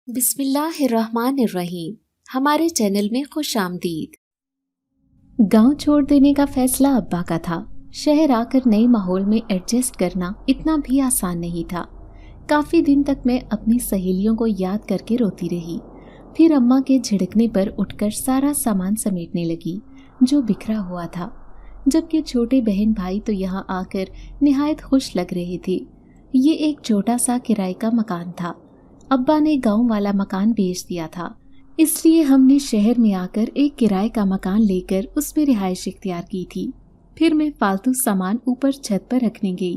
बिस्मिल्लाहिर्रहमानिर्रहीम। हमारे चैनल में खुश आमदीद। गांव छोड़ देने का फैसला अब्बा का था। शहर आकर नए माहौल में एडजस्ट करना इतना भी आसान नहीं था। काफी दिन तक मैं अपनी सहेलियों को याद करके रोती रही। फिर अम्मा के झिड़कने पर उठकर सारा सामान समेटने लगी जो बिखरा हुआ था, जबकि छोटे बहन भाई तो यहाँ आकर निहायत खुश लग रहे थे। ये एक छोटा सा किराए का मकान था। अब्बा ने गांव वाला मकान बेच दिया था, इसलिए हमने शहर में आकर एक किराए का मकान लेकर उसमें रिहाइश इख्तियार की थी। फिर मैं फालतू सामान ऊपर छत पर रखने गई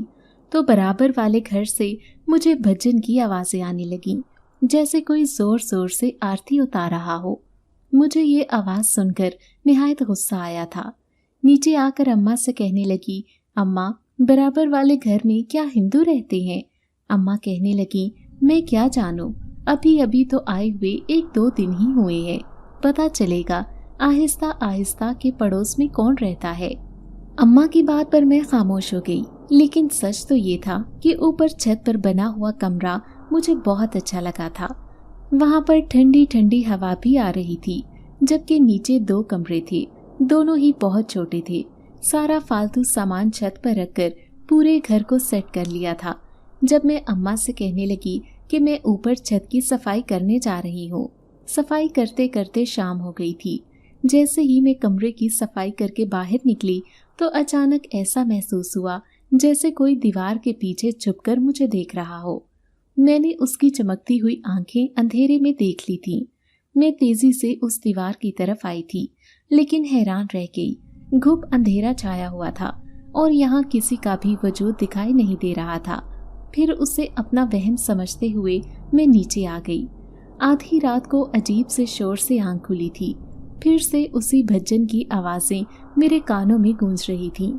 तो बराबर वाले घर से मुझे भजन की आवाजें आने लगीं, जैसे कोई जोर जोर से आरती उतार रहा हो। मुझे ये आवाज सुनकर निहायत गुस्सा आया था। नीचे आकर अम्मा से कहने लगी, अम्मा बराबर वाले घर में क्या हिंदू रहते हैं? अम्मा कहने लगी, मैं क्या जानूं, अभी अभी तो आए हुए 1-2 दिन ही हुए हैं, पता चलेगा आहिस्ता आहिस्ता के पड़ोस में कौन रहता है। अम्मा की बात पर मैं खामोश हो गई, लेकिन सच तो ये था कि ऊपर छत पर बना हुआ कमरा मुझे बहुत अच्छा लगा था। वहाँ पर ठंडी ठंडी हवा भी आ रही थी, जबकि नीचे 2 कमरे थे, दोनों ही बहुत छोटे थे। सारा फालतू सामान छत पर रखकर पूरे घर को सेट कर लिया था। जब मैं अम्मा से कहने लगी कि मैं ऊपर छत की सफाई करने जा रही हूँ, सफाई करते करते शाम हो गई थी। जैसे ही मैं कमरे की सफाई करके बाहर निकली तो अचानक ऐसा महसूस हुआ जैसे कोई दीवार के पीछे छुपकर मुझे देख रहा हो। मैंने उसकी चमकती हुई आंखें अंधेरे में देख ली थीं। मैं तेजी से उस दीवार की तरफ आई थी, लेकिन हैरान रह गई। घुप अंधेरा छाया हुआ था और यहाँ किसी का भी वजूद दिखाई नहीं दे रहा था। फिर उसे अपना वहम समझते हुए मैं नीचे आ गई। आधी रात को अजीब से शोर से आंख खुली थी। फिर से उसी भजन की आवाजें मेरे कानों में गूंज रही थीं।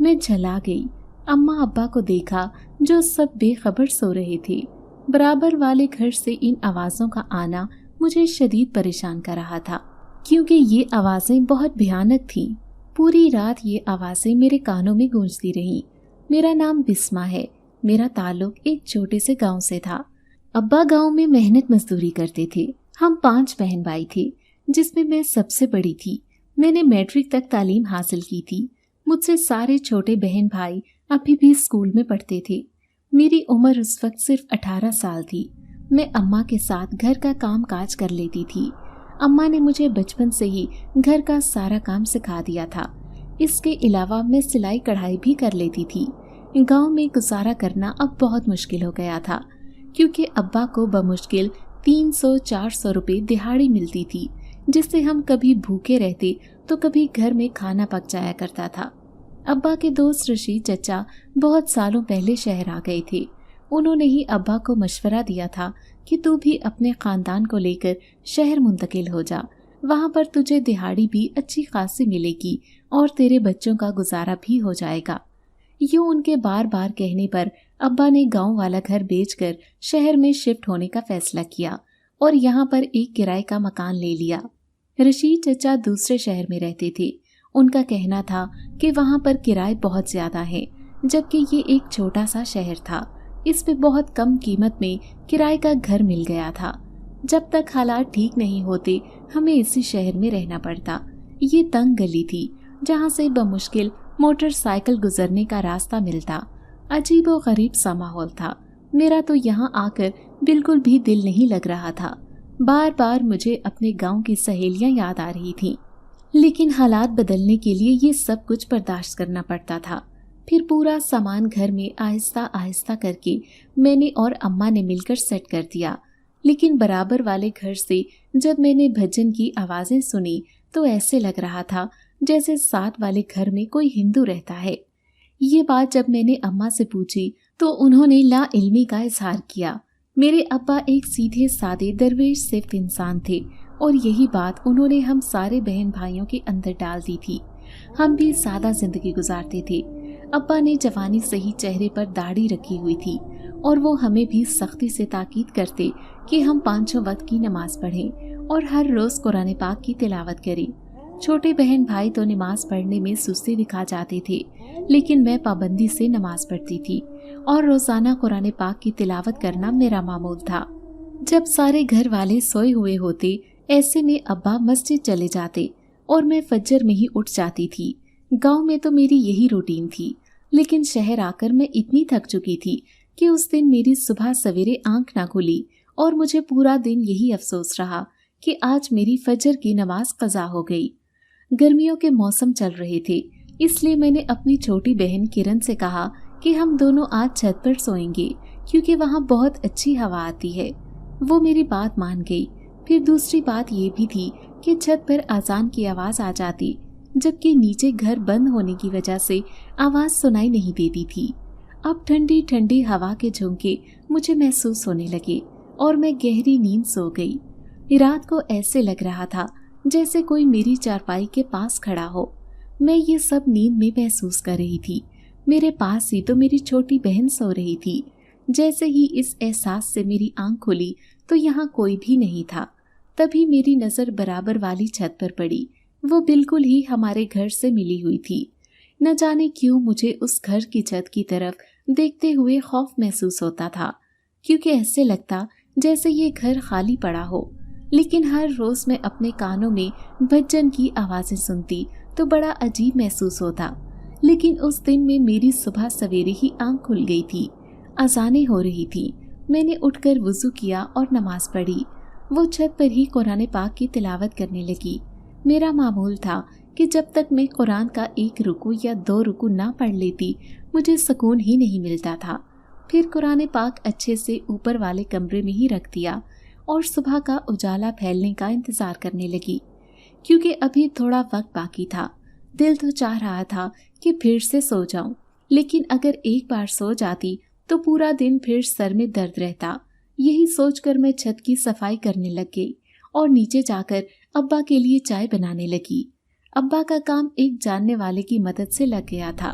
मैं झला गई। अम्मा अब्बा को देखा जो सब बेखबर सो रहे थे। बराबर वाले घर से इन आवाजों का आना मुझे शदीद परेशान कर रहा था, क्योंकि ये आवाजें बहुत भयानक थीं। पूरी रात ये आवाजें मेरे कानों में गूंजती रहीं। मेरा नाम बिस्मा है। मेरा ताल्लुक एक छोटे से गांव से था। अब्बा गांव में मेहनत मजदूरी करते थे। हम 5 बहन भाई थे, जिसमें मैं सबसे बड़ी थी। मैंने मैट्रिक तक तालीम हासिल की थी। मुझसे सारे छोटे बहन भाई अभी भी स्कूल में पढ़ते थे। मेरी उम्र उस वक्त सिर्फ 18 साल थी। मैं अम्मा के साथ घर का काम काज कर लेती थी। अम्मा ने मुझे बचपन से ही घर का सारा काम सिखा दिया था। इसके अलावा मैं सिलाई कढ़ाई भी कर लेती थी। गांव में गुजारा करना अब बहुत मुश्किल हो गया था, क्योंकि अब्बा को बमुश्किल 300-400 रुपये दिहाड़ी मिलती थी, जिससे हम कभी भूखे रहते तो कभी घर में खाना पक जाया करता था। अब्बा के दोस्त रशीद चचा बहुत सालों पहले शहर आ गए थे। उन्होंने ही अब्बा को मशवरा दिया था कि तू भी अपने खानदान को लेकर शहर मुंतकिल हो जा, वहाँ पर तुझे दिहाड़ी भी अच्छी खासी मिलेगी और तेरे बच्चों का गुजारा भी हो जाएगा। यूं उनके बार बार कहने पर अब्बा ने गांव वाला घर बेचकर शहर में शिफ्ट होने का फैसला किया और यहाँ पर एक किराए का मकान ले लिया। रशीद चचा दूसरे शहर में रहते थे। उनका कहना था कि वहाँ पर किराए बहुत ज्यादा है, जबकि ये एक छोटा सा शहर था। इस पे बहुत कम कीमत में किराए का घर मिल गया था। जब तक हालात ठीक नहीं होते हमें इसी शहर में रहना पड़ता। ये तंग गली थी जहाँ से बमुश्किल मोटरसाइकिल गुजरने का रास्ता मिलता। अजीब और गरीब सा माहौल था। मेरा तो यहाँ आकर बिल्कुल भी दिल नहीं लग रहा था। बार बार मुझे अपने गांव की सहेलियां याद आ रही थीं, लेकिन हालात बदलने के लिए ये सब कुछ बर्दाश्त करना पड़ता था। फिर पूरा सामान घर में आहिस्ता आहिस्ता करके मैंने और अम्मा ने मिलकर सेट कर दिया। लेकिन बराबर वाले घर से जब मैंने भजन की आवाजें सुनी तो ऐसे लग रहा था जैसे साथ वाले घर में कोई हिंदू रहता है। ये बात जब मैंने अम्मा से पूछी तो उन्होंने ला इल्मी का इजहार किया। मेरे अब्बा एक सीधे सादे दरवेश सिफ्त इंसान थे और यही बात उन्होंने हम सारे बहन भाइयों के अंदर डाल दी थी। हम भी सादा जिंदगी गुजारते थे। अब्बा ने जवानी से ही चेहरे पर दाढ़ी रखी हुई थी और वो हमें भी सख्ती से ताकीद करते कि हम 5 वक्त की नमाज पढ़ें और हर रोज कुरान पाक की तिलावत करें। छोटे बहन भाई तो नमाज पढ़ने में सुस्ती दिखा जाते थे, लेकिन मैं पाबंदी से नमाज पढ़ती थी और रोजाना कुरान पाक की तिलावत करना मेरा मामूल था। जब सारे घर वाले सोए हुए होते, ऐसे में अब्बा मस्जिद चले जाते और मैं फज्र में ही उठ जाती थी। गांव में तो मेरी यही रूटीन थी, लेकिन शहर आकर मैं इतनी थक चुकी थी कि उस दिन मेरी सुबह सवेरे आंख ना खुली और मुझे पूरा दिन यही अफसोस रहा कि आज मेरी फजर की नमाज कज़ा हो गई। गर्मियों के मौसम चल रहे थे, इसलिए मैंने अपनी छोटी बहन किरण से कहा कि हम दोनों आज छत पर सोएंगे क्योंकि वहाँ बहुत अच्छी हवा आती है। वो मेरी बात मान गई। फिर दूसरी बात ये भी थी कि छत पर अजान की आवाज़ आ जाती, जबकि नीचे घर बंद होने की वजह से आवाज़ सुनाई नहीं देती थी। अब ठंडी ठंडी हवा के झोंके मुझे महसूस होने लगे और मैं गहरी नींद सो गई। रात को ऐसे लग रहा था जैसे कोई मेरी चारपाई के पास खड़ा हो। मैं ये सब नींद में महसूस कर रही थी। मेरे पास ही तो मेरी छोटी बहन सो रही थी। जैसे ही इस एहसास से मेरी आंख खुली तो यहाँ कोई भी नहीं था। तभी मेरी नज़र बराबर वाली छत पर पड़ी। वो बिल्कुल ही हमारे घर से मिली हुई थी। न जाने क्यों मुझे उस घर की छत की तरफ देखते हुए खौफ महसूस होता था, क्योंकि ऐसे लगता जैसे ये घर खाली पड़ा हो। लेकिन हर रोज मैं अपने कानों में भजन की आवाज़ें सुनती तो बड़ा अजीब महसूस होता। लेकिन उस दिन में मेरी सुबह सवेरे ही आंख खुल गई थी। अज़ानें हो रही थी। मैंने उठकर वुज़ू किया और नमाज पढ़ी। वो छत पर ही कुरान पाक की तिलावत करने लगी। मेरा मामूल था कि जब तक मैं कुरान का एक रुकू या 2 रुकू ना पढ़ लेती मुझे सुकून ही नहीं मिलता था। फिर कुरान पाक अच्छे से ऊपर वाले कमरे में ही रख दिया और सुबह का उजाला फैलने का इंतज़ार करने लगी, क्योंकि अभी थोड़ा वक्त बाकी था। दिल तो चाह रहा था कि फिर से सो जाऊं, लेकिन अगर एक बार सो जाती तो पूरा दिन फिर सर में दर्द रहता। यही सोचकर मैं छत की सफाई करने लग गई और नीचे जाकर अब्बा के लिए चाय बनाने लगी। अब्बा का काम एक जानने वाले की मदद से लग गया था।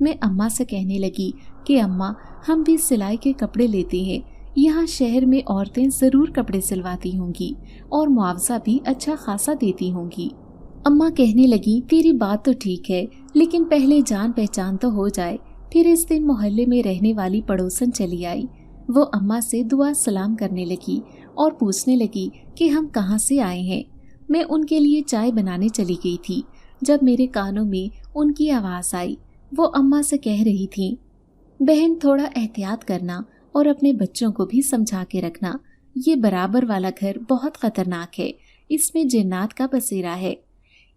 मैं अम्मा से कहने लगी कि अम्मा, हम भी सिलाई के कपड़े लेते हैं। यहाँ शहर में औरतें ज़रूर कपड़े सिलवाती होंगी और मुआवजा भी अच्छा खासा देती होंगी। अम्मा कहने लगी, तेरी बात तो ठीक है, लेकिन पहले जान पहचान तो हो जाए। फिर इस दिन मोहल्ले में रहने वाली पड़ोसन चली आई। वो अम्मा से दुआ सलाम करने लगी और पूछने लगी कि हम कहाँ से आए हैं। मैं उनके लिए चाय बनाने चली गई थी जब मेरे कानों में उनकी आवाज़ आई। वो अम्मा से कह रही थी, बहन, थोड़ा एहतियात करना और अपने बच्चों को भी समझा के रखना। ये बराबर वाला घर बहुत खतरनाक है, इसमें जिन्नात का बसेरा है।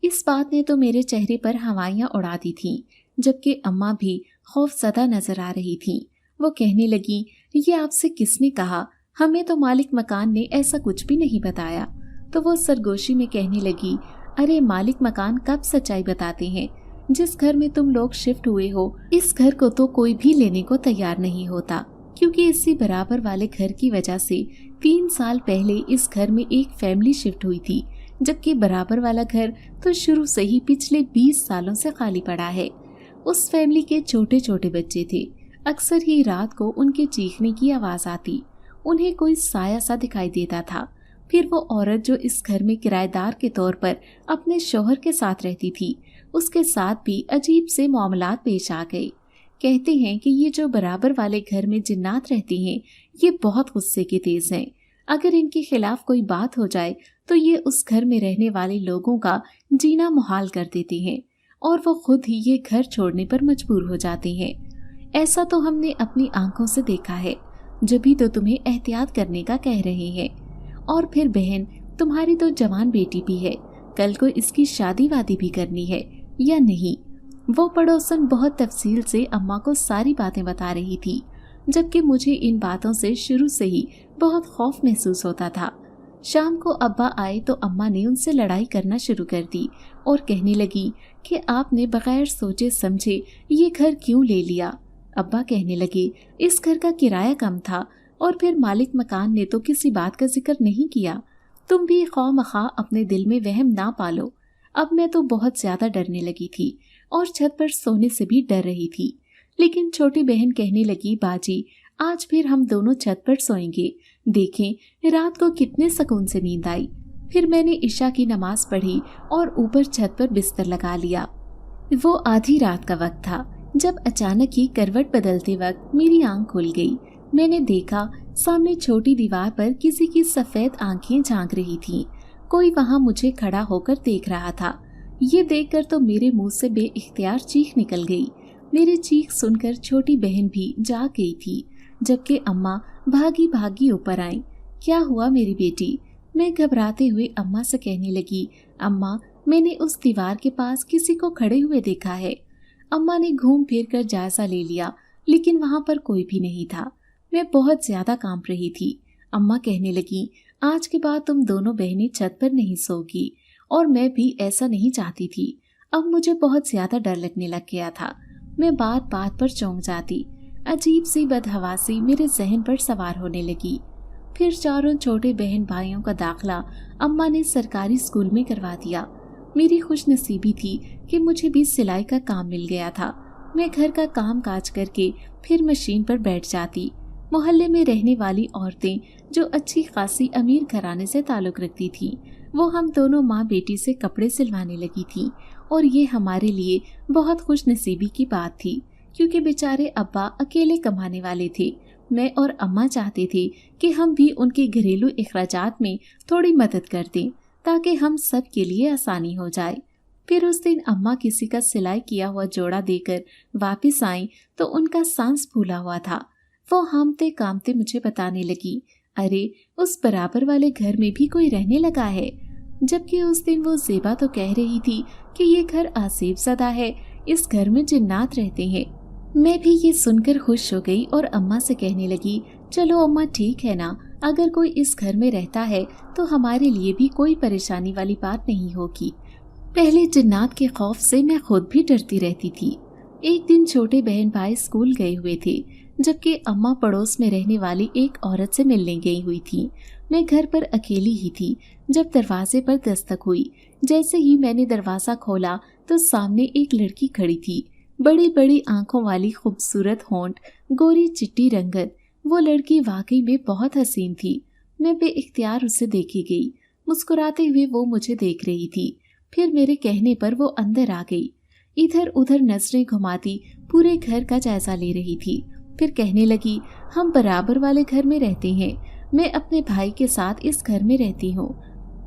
इस बात ने तो मेरे चेहरे पर हवाइयाँ उड़ा दी थीं, जबकि अम्मा भी खौफज़दा नजर आ रही थीं। वो कहने लगी, ये आपसे किसने कहा? हमें तो मालिक मकान ने ऐसा कुछ भी नहीं बताया। तो वो सरगोशी में कहने लगी, अरे मालिक मकान कब सच्चाई बताते हैं? जिस घर में तुम लोग शिफ्ट हुए हो, इस घर को तो कोई भी लेने को तैयार नहीं होता, क्योंकि इसी बराबर वाले घर की वजह से 3 साल पहले इस घर में एक फैमिली शिफ्ट हुई थी, जबकि बराबर वाला घर तो शुरू से ही पिछले 20 सालों से खाली पड़ा है। उस फैमिली के छोटे छोटे बच्चे थे। अक्सर ही रात को उनके चीखने की आवाज़ आती। उन्हें कोई साया सा दिखाई देता था। फिर वो औरत जो इस घर में किराएदार के तौर पर अपने शौहर के साथ रहती थी, उसके साथ भी अजीब से मामलात पेश आ गए। कहते हैं कि ये जो बराबर वाले घर में जिन्नात रहती हैं, ये बहुत गुस्से के तेज हैं। अगर इनके खिलाफ कोई बात हो जाए तो ये उस घर में रहने वाले लोगों का जीना मुहाल कर देते हैं और वो खुद ही ये घर छोड़ने पर मजबूर हो जाते हैं। ऐसा तो हमने अपनी आंखों से देखा है, जब भी तो तुम्हें एहतियात करने का कह रहे हैं। और फिर बहन, तुम्हारी तो जवान बेटी भी है, कल को इसकी शादी वादी भी करनी है या नहीं? वो पड़ोसन बहुत तफसील से अम्मा को सारी बातें बता रही थी, जबकि मुझे इन बातों से शुरू से ही बहुत खौफ महसूस होता था। शाम को अब्बा आए तो अम्मा ने उनसे लड़ाई करना शुरू कर दी और कहने लगी कि आपने बगैर सोचे समझे ये घर क्यों ले लिया। अब्बा कहने लगे, इस घर का किराया कम था और फिर मालिक मकान ने तो किसी बात का जिक्र नहीं किया। तुम भी खौमखा अपने दिल में वहम ना पालो। अब मैं तो बहुत ज्यादा डरने लगी थी और छत पर सोने से भी डर रही थी। लेकिन छोटी बहन कहने लगी, बाजी, आज फिर हम दोनों छत पर सोएंगे। देखें रात को कितने सुकून से नींद आई। फिर मैंने इशा की नमाज पढ़ी और ऊपर छत पर बिस्तर लगा लिया। वो आधी रात का वक्त था जब अचानक ही करवट बदलते वक्त मेरी आंख खुल गई। मैंने देखा सामने छोटी दीवार पर किसी की सफेद आंखें झांक रही थीं। कोई वहां मुझे खड़ा होकर देख रहा था। ये देखकर तो मेरे मुंह से बेइख्तियार चीख निकल गई। मेरी चीख सुनकर छोटी बहन भी जाग गई थी, जबकि अम्मा भागी भागी ऊपर आई। क्या हुआ मेरी बेटी? मैं घबराते हुए अम्मा से कहने लगी, अम्मा, मैंने उस दीवार के पास किसी को खड़े हुए देखा है। अम्मा ने घूम फिर कर जायजा ले लिया, लेकिन वहां पर कोई भी नहीं था। मैं बहुत ज्यादा कांप रही थी। अम्मा कहने लगी, आज के बाद तुम दोनों बहनें छत पर नहीं सोगी, और मैं भी ऐसा नहीं चाहती थी। अब मुझे बहुत ज्यादा डर लगने लग गया था। मैं बात बात पर चौंक जाती। अजीब सी बदहवासी मेरे जहन पर सवार होने लगी। फिर चारों छोटे बहन भाइयों का दाखिला अम्मा ने सरकारी स्कूल में करवा दिया। मेरी खुशनसीबी थी कि मुझे भी सिलाई का काम मिल गया था। मैं घर का काम काज करके फिर मशीन पर बैठ जाती। मोहल्ले में रहने वाली औरतें जो अच्छी खासी अमीर घराने से ताल्लुक रखती थीं, वो हम दोनों माँ बेटी से कपड़े सिलवाने लगी थीं, और ये हमारे लिए बहुत खुशनसीबी की बात थी, क्योंकि बेचारे अब्बा अकेले कमाने वाले थे। मैं और अम्मा चाहते थे कि हम भी उनके घरेलू अखराजात में थोड़ी मदद कर दें, ताकि हम सब के लिए आसानी हो जाए। फिर उस दिन अम्मा किसी का सिलाई किया हुआ जोड़ा देकर वापस आई तो उनका सांस फूला हुआ था। वो हामते कामते मुझे बताने लगी, अरे, उस बराबर वाले घर में भी कोई रहने लगा है। जबकि उस दिन वो ज़ेबा तो कह रही थी कि ये घर आसिफ ज़दा है, इस घर में जिन्नात रहते हैं। मैं भी ये सुनकर खुश हो गई और अम्मा से कहने लगी, चलो अम्मा, ठीक है ना, अगर कोई इस घर में रहता है तो हमारे लिए भी कोई परेशानी वाली बात नहीं होगी। पहले जिन्नात के खौफ से मैं खुद भी डरती रहती थी। एक दिन छोटे बहन भाई स्कूल गए हुए थे, जबकि अम्मा पड़ोस में रहने वाली एक औरत से मिलने गई हुई थी। मैं घर पर अकेली ही थी जब दरवाजे पर दस्तक हुई। जैसे ही मैंने दरवाज़ा खोला तो सामने एक लड़की खड़ी थी, बड़ी बड़ी आंखों वाली, खूबसूरत होंठ, गोरी चिट्टी रंगत। वो लड़की वाकई में बहुत हसीन थी। मैं बेइख्तियार उसे देखी गई। मुस्कुराते हुए वो मुझे देख रही थी। फिर मेरे कहने पर वो अंदर आ गई। इधर उधर नजरें घुमाती पूरे घर का जायजा ले रही थी। फिर कहने लगी, हम बराबर वाले घर में रहते हैं, मैं अपने भाई के साथ इस घर में रहती हूँ।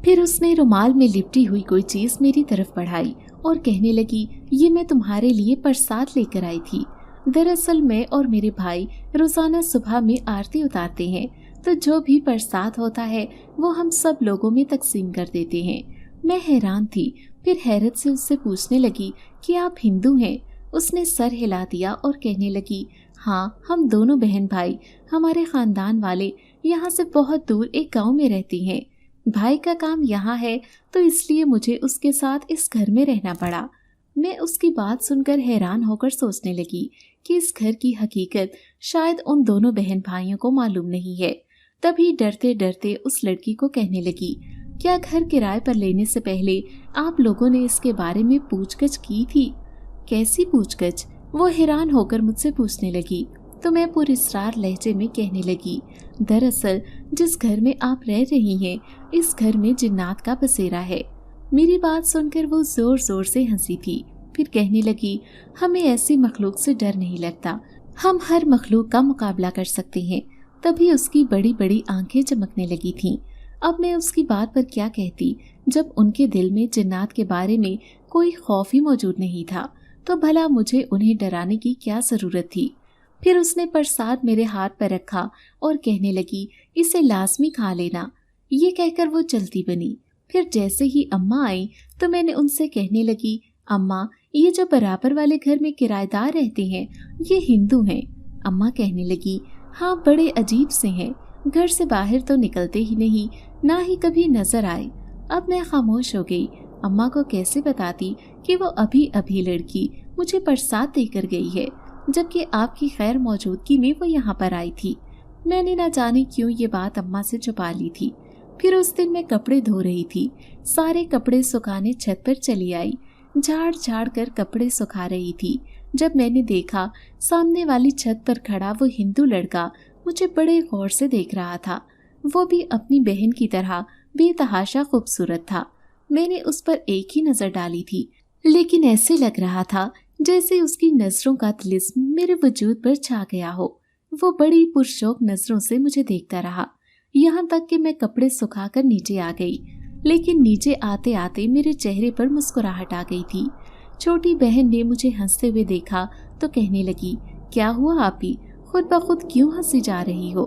फिर उसने रुमाल में लिपटी हुई कोई चीज मेरी तरफ बढ़ाई और कहने लगी, ये मैं तुम्हारे लिए प्रसाद लेकर आई थी। दरअसल मैं और मेरे भाई रोजाना सुबह में आरती उतारते हैं, तो जो भी प्रसाद होता है वो हम सब लोगों में तकसीम कर देते हैं। मैं हैरान थी। फिर हैरत से उससे पूछने लगी कि आप हिंदू हैं? उसने सर हिला दिया और कहने लगी, हाँ, हम दोनों बहन भाई, हमारे खानदान वाले यहाँ से बहुत दूर एक गांव में रहते हैं। भाई का काम यहाँ है, तो इसलिए मुझे उसके साथ इस घर में रहना पड़ा। मैं उसकी बात सुनकर हैरान होकर सोचने लगी कि इस घर की हकीकत शायद उन दोनों बहन भाइयों को मालूम नहीं है। तभी डरते डरते उस लड़की को कहने लगी, क्या घर किराए पर लेने से पहले आप लोगों ने इसके बारे में पूछगछ की थी? कैसी पूछगछ? वो हैरान होकर मुझसे पूछने लगी। तो मैं पुरस्रार लहजे में कहने लगी, दरअसल जिस घर में आप रह रही हैं, इस घर में जिन्नात का बसेरा है। मेरी बात सुनकर वो जोर जोर से हंसी थी। फिर कहने लगी, हमें ऐसी मखलूक से डर नहीं लगता, हम हर मखलूक का मुकाबला कर सकते हैं। तभी उसकी बड़ी बड़ी आंखें चमकने लगी थीं। अब मैं उसकी बात पर क्या कहती, जब उनके दिल में जिन्नात के बारे में कोई खौफ ही मौजूद नहीं था, तो भला मुझे उन्हें डराने की क्या जरूरत थी। फिर उसने प्रसाद मेरे हाथ पर रखा और कहने लगी, इसे लाजमी खा लेना। ये कहकर वो चलती बनी। फिर जैसे ही अम्मा आई तो मैंने उनसे कहने लगी, अम्मा, ये जो बराबर वाले घर में किराएदार रहते हैं, ये हिंदू हैं। अम्मा कहने लगी, हाँ, बड़े अजीब से हैं, घर से बाहर तो निकलते ही नहीं, ना ही कभी नजर आए। अब मैं खामोश हो गई। अम्मा को कैसे बताती कि वो अभी अभी लड़की मुझे प्रसाद देकर गई है, जबकि आपकी खैर मौजूदगी में वो यहाँ पर आई थी। मैंने ना जाने क्यों ये बात अम्मा से छुपा ली थी। फिर उस दिन मैं कपड़े धो रही थी। सारे कपड़े सुखाने छत पर चली आई। झाड़ झाड़ कर कपड़े सुखा रही थी जब मैंने देखा सामने वाली छत पर खड़ा वो हिंदू लड़का मुझे बड़े गौर से देख रहा था। वो भी अपनी बहन की तरह बेतहाशा खूबसूरत था। मैंने उस पर एक ही नजर डाली थी, लेकिन ऐसे लग रहा था जैसे उसकी नजरों का तिलिस्म मेरे वजूद पर छा गया हो। वो बड़ी पुरशौक नजरों से मुझे देखता रहा, यहाँ तक कि मैं कपड़े सुखाकर नीचे आ गई। लेकिन नीचे आते आते मेरे चेहरे पर मुस्कुराहट आ गई थी। छोटी बहन ने मुझे हंसते हुए देखा तो कहने लगी, क्या हुआ आपी, खुद ब खुद क्यों हंसी जा रही हो?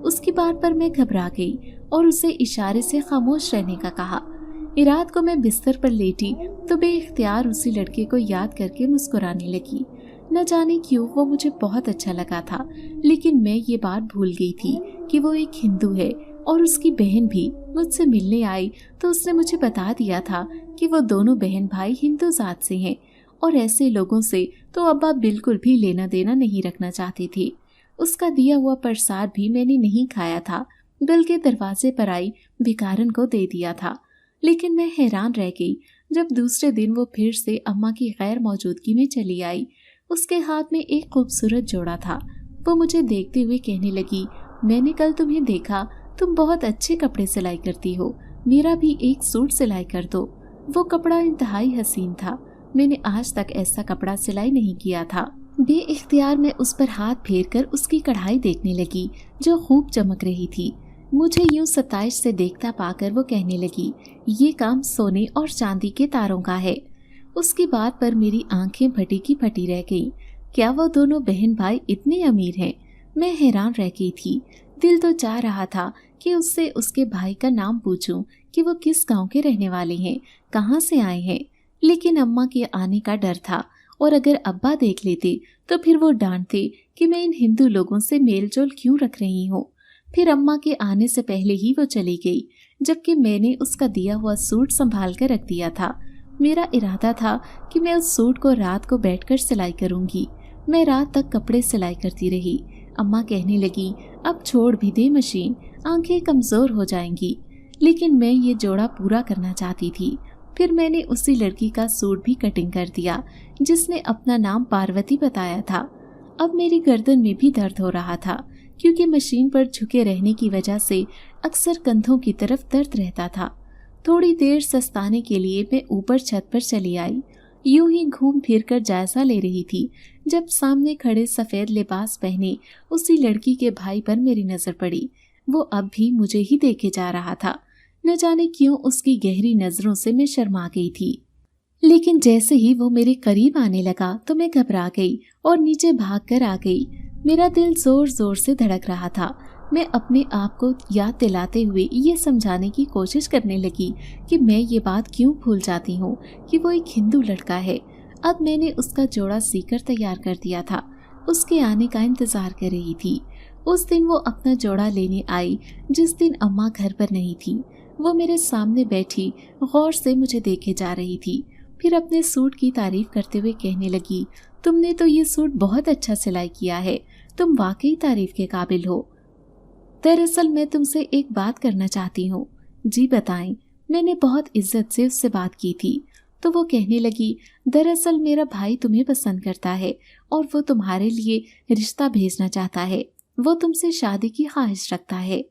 उसकी बात पर मैं घबरा गई और उसे इशारे से खामोश रहने का कहा। रात को मैं बिस्तर पर लेटी तो बेइख्तियार उसी लड़के को याद करके मुस्कुराने लगी। न जाने क्यों वो मुझे बहुत अच्छा लगा था, लेकिन मैं ये बात भूल गई थी कि वो एक हिंदू है और उसकी बहन भी मुझसे मिलने आई तो उसने मुझे बता दिया था कि वो दोनों बहन भाई हिंदू जात से हैं और ऐसे लोगों से तो अब्बा बिल्कुल भी लेना देना नहीं रखना चाहते थे। उसका दिया हुआ प्रसाद भी मैंने नहीं खाया था, बल्कि दरवाजे पर आई भिखारन को दे दिया था। लेकिन मैं हैरान रह गई जब दूसरे दिन वो फिर से अम्मा की गैर मौजूदगी में चली आई। उसके हाथ में एक खूबसूरत जोड़ा था। वो मुझे देखते हुए कहने लगी, मैंने कल तुम्हें देखा, तुम बहुत अच्छे कपड़े सिलाई करती हो, मेरा भी एक सूट सिलाई कर दो। वो कपड़ा इंतहाई हसीन था, मैंने आज तक ऐसा कपड़ा सिलाई नहीं किया था। बेइख्तियार मैं उस पर हाथ फेर कर उसकी कढ़ाई देखने लगी जो खूब चमक रही थी। मुझे यूं सताइश से देखता पाकर वो कहने लगी, ये काम सोने और चांदी के तारों का है। उसकी बात पर मेरी आंखें फटी की फटी रह गईं। क्या वो दोनों बहन भाई इतने अमीर हैं? मैं हैरान रह गई थी। दिल तो चाह रहा था कि उससे उसके भाई का नाम पूछूं कि वो किस गांव के रहने वाले हैं, कहाँ से आए हैं, लेकिन अम्मा के आने का डर था और अगर अब्बा देख लेते तो फिर वो डांटते कि मैं इन हिंदू लोगों से मेलजोल क्यों रख रही हूँ। फिर अम्मा के आने से पहले ही वो चली गई, जबकि मैंने उसका दिया हुआ सूट संभाल कर रख दिया था। मेरा इरादा था कि मैं उस सूट को रात को बैठकर सिलाई करूंगी। मैं रात तक कपड़े सिलाई करती रही। अम्मा कहने लगी, अब छोड़ भी दे मशीन, आंखें कमजोर हो जाएंगी। लेकिन मैं ये जोड़ा पूरा करना चाहती थी। फिर मैंने उसी लड़की का सूट भी कटिंग कर दिया जिसने अपना नाम पार्वती बताया था। अब मेरी गर्दन में भी दर्द हो रहा था, क्योंकि मशीन पर झुके रहने की वजह से अक्सर कंधों की तरफ दर्द रहता था। थोड़ी देर सस्ताने के लिए मैं ऊपर छत पर चली आई। यूं ही घूम फिर कर जायजा ले रही थी जब सामने खड़े सफेद लिबास पहने उसी लड़की के भाई पर मेरी नजर पड़ी। वो अब भी मुझे ही देखे जा रहा था। न जाने क्यों उसकी गहरी नजरों से मैं शर्मा गई थी। लेकिन जैसे ही वो मेरे करीब आने लगा तो मैं घबरा गई और नीचे भाग कर आ गई। मेरा दिल जोर जोर से धड़क रहा था। मैं अपने आप को याद दिलाते हुए ये समझाने की कोशिश करने लगी कि मैं ये बात क्यों भूल जाती हूँ कि वो एक हिंदू लड़का है। अब मैंने उसका जोड़ा सीकर तैयार कर दिया था, उसके आने का इंतजार कर रही थी। उस दिन वो अपना जोड़ा लेने आई जिस दिन अम्मा घर पर नहीं थी। वो मेरे सामने बैठी गौर से मुझे देखे जा रही थी। फिर अपने सूट की तारीफ करते हुए कहने लगी, तुमने तो ये सूट बहुत अच्छा सिलाई किया है, तुम वाकई तारीफ के काबिल हो। दरअसल मैं तुमसे एक बात करना चाहती हूँ। जी बताएं। मैंने बहुत इज्जत से उससे बात की थी। तो वो कहने लगी, दरअसल मेरा भाई तुम्हें पसंद करता है और वो तुम्हारे लिए रिश्ता भेजना चाहता है। वो तुमसे शादी की ख्वाहिश रखता है।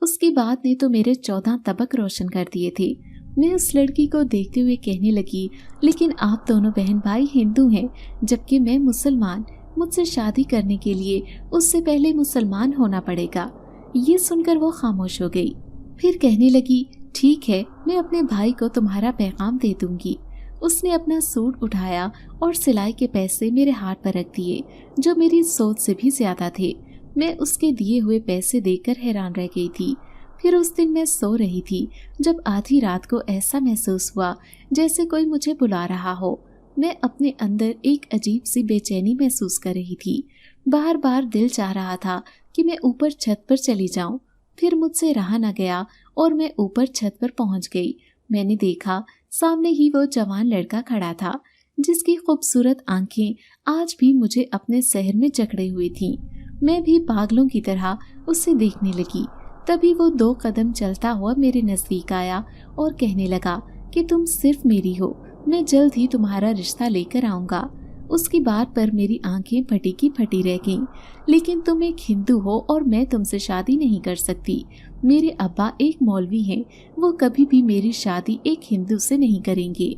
उसकी बात ने तो मेरे 14 तबक रोशन कर दिए थे। मैं उस लड़की को देखते हुए कहने लगी, लेकिन आप दोनों बहन भाई हिंदू हैं जबकि मैं मुसलमान। मुझसे शादी करने के लिए उससे पहले मुसलमान होना पड़ेगा। ये सुनकर वो खामोश हो गई। फिर कहने लगी, ठीक है, मैं अपने भाई को तुम्हारा पैगाम दे दूंगी। उसने अपना सूट उठाया और सिलाई के पैसे मेरे हाथ पर रख दिए, जो मेरी सोच से भी ज्यादा थे। मैं उसके दिए हुए पैसे देकर हैरान रह गई थी। फिर उस दिन मैं सो रही थी जब आधी रात को ऐसा महसूस हुआ जैसे कोई मुझे बुला रहा हो। मैं अपने अंदर एक अजीब सी बेचैनी महसूस कर रही थी। बार बार दिल चाह रहा था कि मैं ऊपर छत पर चली जाऊं। फिर मुझसे रहा न गया और मैं ऊपर छत पर पहुंच गई। मैंने देखा सामने ही वो जवान लड़का खड़ा था जिसकी खूबसूरत आंखें आज भी मुझे अपने शहर में जकड़े हुई थीं। मैं भी पागलों की तरह उसे देखने लगी। तभी वो 2 कदम चलता हुआ मेरे नजदीक आया और कहने लगा कि तुम सिर्फ मेरी हो, मैं जल्द ही तुम्हारा रिश्ता लेकर आऊंगा। उसकी बात पर मेरी आंखें फटी की फटी रह गईं। लेकिन तुम एक हिंदू हो और मैं तुमसे शादी नहीं कर सकती। मेरे अब्बा एक मौलवी हैं, वो कभी भी मेरी शादी एक हिंदू से नहीं करेंगे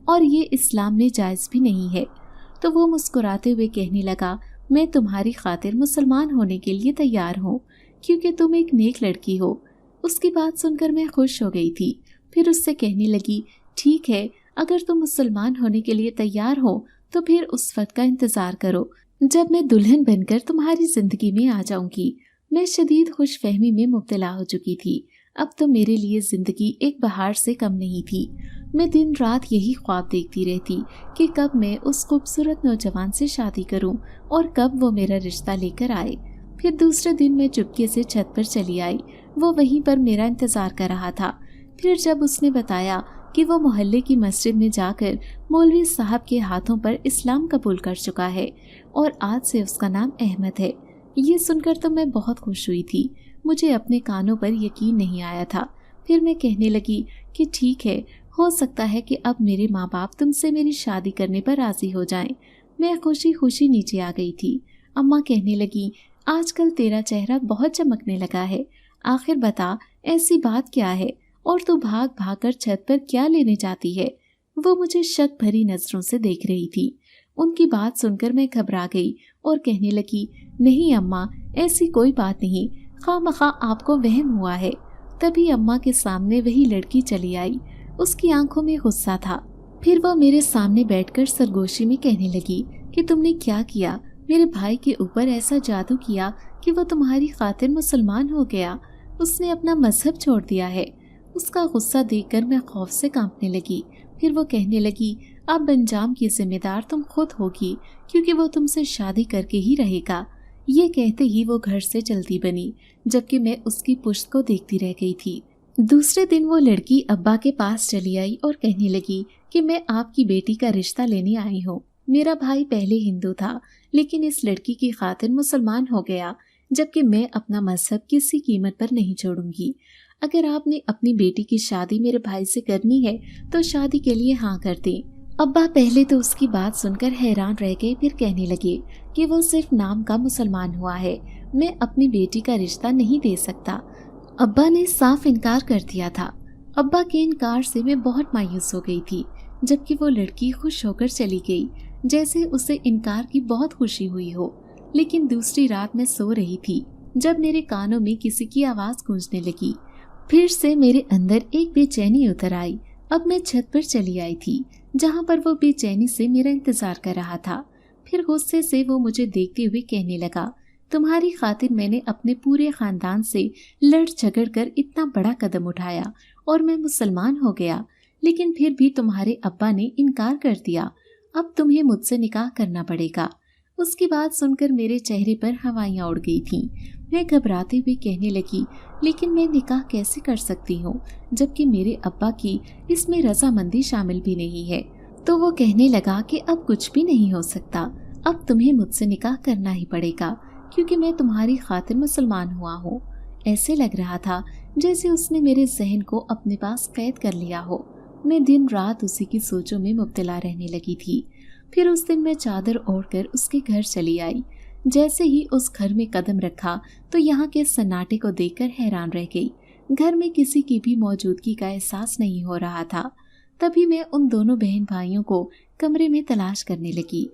और ये इस्लाम में जायज़ भी नहीं है। तो वो मुस्कुराते हुए कहने लगा, میں تمہاری خاطر مسلمان ہونے کے لیے تیار ہوں کیونکہ تم ایک نیک لڑکی ہو۔ اس کی بات سن کر میں خوش ہو گئی تھی۔ پھر اس سے کہنے لگی، ٹھیک ہے، اگر تم مسلمان ہونے کے لیے تیار ہو تو پھر اس وقت کا انتظار کرو جب میں دلہن بن کر تمہاری زندگی میں آ جاؤں گی۔ میں شدید خوش فہمی میں مبتلا ہو چکی تھی۔ اب تو میرے لیے زندگی ایک بہار سے کم نہیں تھی۔ میں دن رات یہی خواب دیکھتی رہتی کہ کب میں اس خوبصورت نوجوان سے شادی کروں اور کب وہ میرا رشتہ لے کر آئے۔ پھر دوسرے دن میں چپکے سے چھت پر چلی آئی۔ وہ وہیں پر میرا انتظار کر رہا تھا۔ پھر جب اس نے بتایا کہ وہ محلے کی مسجد میں جا کر مولوی صاحب کے ہاتھوں پر اسلام قبول کر چکا ہے اور آج سے اس کا نام احمد ہے، یہ سن کر تو میں بہت خوش ہوئی تھی۔ مجھے اپنے کانوں پر یقین نہیں آیا تھا۔ پھر میں کہنے لگی کہ ٹھیک ہے، ہو سکتا ہے کہ اب میرے ماں باپ تم سے میری شادی کرنے پر راضی ہو جائیں۔ میں خوشی خوشی نیچے آ گئی تھی۔ اماں کہنے لگی، آج کل تیرا چہرہ بہت چمکنے لگا ہے، آخر بتا ایسی بات کیا ہے اور تو بھاگ بھاگ کر چھت پر کیا لینے جاتی ہے؟ وہ مجھے شک بھری نظروں سے دیکھ رہی تھی۔ ان کی بات سن کر میں گھبرا گئی اور کہنے لگی، نہیں اماں، ایسی کوئی بات نہیں، خواہ مخواہ آپ کو وہم ہوا ہے۔ تبھی اماں کے سامنے وہی لڑکی چلی آئی۔ اس کی آنکھوں میں غصہ تھا۔ پھر وہ میرے سامنے بیٹھ کر سرگوشی میں کہنے لگی کہ تم نے کیا کیا؟ میرے بھائی کے اوپر ایسا جادو کیا کہ وہ تمہاری خاطر مسلمان ہو گیا، اس نے اپنا مذہب چھوڑ دیا ہے۔ اس کا غصہ دیکھ کر میں خوف سے کانپنے لگی۔ پھر وہ کہنے لگی، اب انجام کی ذمہ دار تم خود ہوگی کیونکہ وہ تم سے شادی کر کے ہی رہے گا۔ یہ کہتے ہی وہ گھر سے چلتی بنی جبکہ میں اس کی پشت کو دیکھتی رہ گئی تھی۔ دوسرے دن وہ لڑکی ابا کے پاس چلی آئی اور کہنے لگی کہ میں آپ کی بیٹی کا رشتہ لینے آئی ہوں۔ میرا بھائی پہلے ہندو تھا لیکن اس لڑکی کی خاطر مسلمان ہو گیا، جبکہ میں اپنا مذہب کسی قیمت پر نہیں چھوڑوں گی۔ اگر آپ نے اپنی بیٹی کی شادی میرے بھائی سے کرنی ہے تو شادی کے لیے ہاں کر دیں۔ ابا پہلے تو اس کی بات سن کر حیران رہ گئے، پھر کہنے لگے کہ وہ صرف نام کا مسلمان ہوا ہے، میں اپنی بیٹی کا رشتہ نہیں دے سکتا۔ ابا نے صاف انکار کر دیا تھا۔ ابا کے انکار سے میں بہت مایوس ہو گئی تھی، جبکہ وہ لڑکی خوش ہو کر چلی گئی جیسے اسے انکار کی بہت خوشی ہوئی ہو۔ لیکن دوسری رات میں سو رہی تھی جب میرے کانوں میں کسی کی آواز گونجنے لگی۔ پھر سے میرے اندر ایک بے چینی اتر آئی۔ اب میں چھت پر چلی آئی تھی جہاں پر وہ بے چینی سے میرا انتظار کر رہا تھا۔ پھر غصے سے وہ مجھے دیکھتے ہوئے کہنے لگا، تمہاری خاطر میں نے اپنے پورے خاندان سے لڑ جھگڑ کر اتنا بڑا قدم اٹھایا اور میں مسلمان ہو گیا، لیکن پھر بھی تمہارے ابا نے انکار کر دیا۔ اب تمہیں مجھ سے نکاح کرنا پڑے گا۔ اس کی بات سن کر میرے چہرے پر ہوائیاں اڑ گئی تھیں۔ میں گھبراتے ہوئے کہنے لگی، لیکن میں نکاح کیسے کر سکتی ہوں جبکہ میرے ابا کی اس میں رضامندی شامل بھی نہیں ہے؟ تو وہ کہنے لگا کہ اب کچھ بھی نہیں ہو سکتا، اب تمہیں مجھ سے نکاح کرنا ہی پڑے گا کیونکہ میں تمہاری خاطر مسلمان ہوا ہوں۔ ایسے لگ رہا تھا جیسے اس نے میرے ذہن کو اپنے پاس قید کر لیا ہو۔ میں دن رات اسی کی سوچوں میں مبتلا رہنے لگی تھی۔ پھر اس دن میں چادر اوڑھ کر اس کے گھر چلی آئی۔ جیسے ہی اس گھر میں قدم رکھا تو یہاں کے سناٹے کو دیکھ کر حیران رہ گئی۔ گھر میں کسی کی بھی موجودگی کا احساس نہیں ہو رہا تھا۔ تبھی میں ان دونوں بہن بھائیوں کو کمرے میں تلاش کرنے لگی،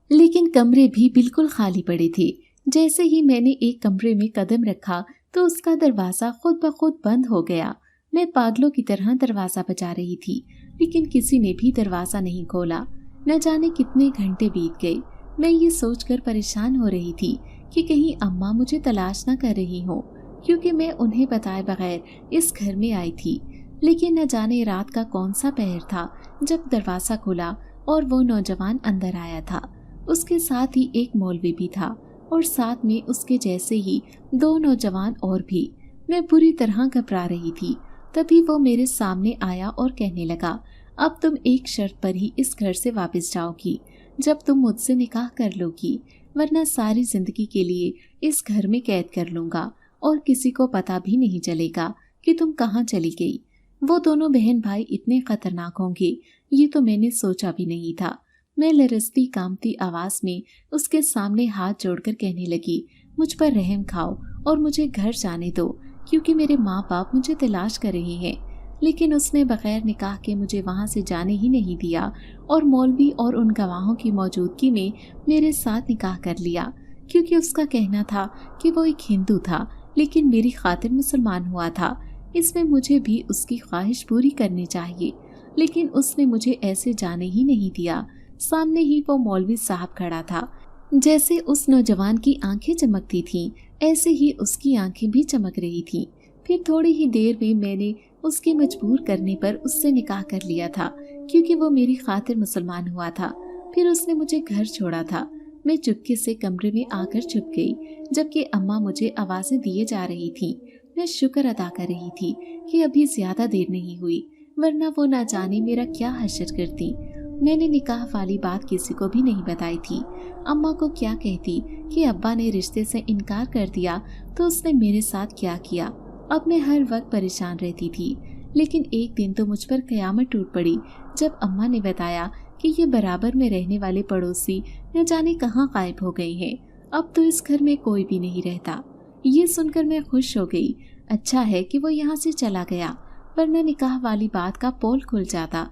لیکن کمرے بھی بالکل خالی پڑے تھے۔ جیسے ہی میں نے ایک کمرے میں قدم رکھا تو اس کا دروازہ خود بخود بند ہو گیا۔ میں پاگلوں کی طرح دروازہ بجا رہی تھی لیکن کسی نے بھی دروازہ نہیں کھولا۔ نہ جانے کتنے گھنٹے بیت گئے۔ میں یہ سوچ کر پریشان ہو رہی تھی کہ کہیں اماں مجھے تلاش نہ کر رہی ہوں، کیونکہ میں انہیں بتائے بغیر اس گھر میں آئی تھی۔ لیکن نہ جانے رات کا کون سا پہر تھا جب دروازہ کھلا اور وہ نوجوان اندر آیا تھا۔ اس کے ساتھ ہی ایک مولوی بھی تھا اور ساتھ میں اس کے جیسے ہی دو نوجوان اور بھی۔ میں بری طرح گھبرا رہی تھی۔ تبھی وہ میرے سامنے آیا اور کہنے لگا، اب تم ایک شرط پر ہی اس گھر سے واپس جاؤ گی، جب تم مجھ سے نکاح کر لو گی، ورنہ ساری زندگی کے لیے اس گھر میں قید کر لوں گا اور کسی کو پتہ بھی نہیں چلے گا کہ تم کہاں چلی گئی۔ وہ دونوں بہن بھائی اتنے خطرناک ہوں گے یہ تو میں نے سوچا بھی نہیں تھا۔ میں لرزتی کامتی آواز میں اس کے سامنے ہاتھ جوڑ کر کہنے لگی، مجھ پر رحم کھاؤ اور مجھے گھر جانے دو کیونکہ میرے ماں باپ مجھے تلاش کر رہے ہیں۔ لیکن اس نے بغیر نکاح کے مجھے وہاں سے جانے ہی نہیں دیا اور مولوی اور ان گواہوں کی موجودگی میں میرے ساتھ نکاح کر لیا۔ क्योंकि उसका कहना था कि वो एक हिंदू था लेकिन मेरी खातिर मुसलमान हुआ था। इसमें मुझे भी उसकी ख्वाहिश पूरी करनी चाहिए, लेकिन उसने मुझे ऐसे जाने ही नहीं दिया। सामने ही वो मौलवी साहब खड़ा था। जैसे उस नौजवान की आंखें चमकती थीं, ऐसे ही उसकी आंखें भी चमक रही थीं। फिर थोड़ी ही देर में मैंने उसके मजबूर करने पर उससे निकाह कर लिया था, क्योंकि वो मेरी खातिर मुसलमान हुआ था। फिर उसने मुझे घर छोड़ा था। मैं चुपके से कमरे में आकर छुप गई, जबकि अम्मा मुझे आवाजें दिए जा रही थी। मैं शुक्र अदा कर रही थी कि अभी ज्यादा देर नहीं हुई, वरना वो ना जाने मेरा क्या हशर करती। मैंने निकाह वाली बात किसी को भी नहीं बताई थी। अम्मा को क्या कहती कि अब्बा ने रिश्ते से इनकार कर दिया तो उसने मेरे साथ क्या किया। अब मैं हर वक्त परेशान रहती थी। लेकिन एक दिन तो मुझ पर कयामत टूट पड़ी जब अम्मा ने बताया कि ये बराबर में रहने वाले पड़ोसी न जाने कहाँ गायब हो गए हैं। अब तो इस घर में कोई भी नहीं रहता। ये सुनकर मैं खुश हो गई। अच्छा है कि वो यहाँ से चला गया, वरना निकाह वाली बात का पोल खुल जाता।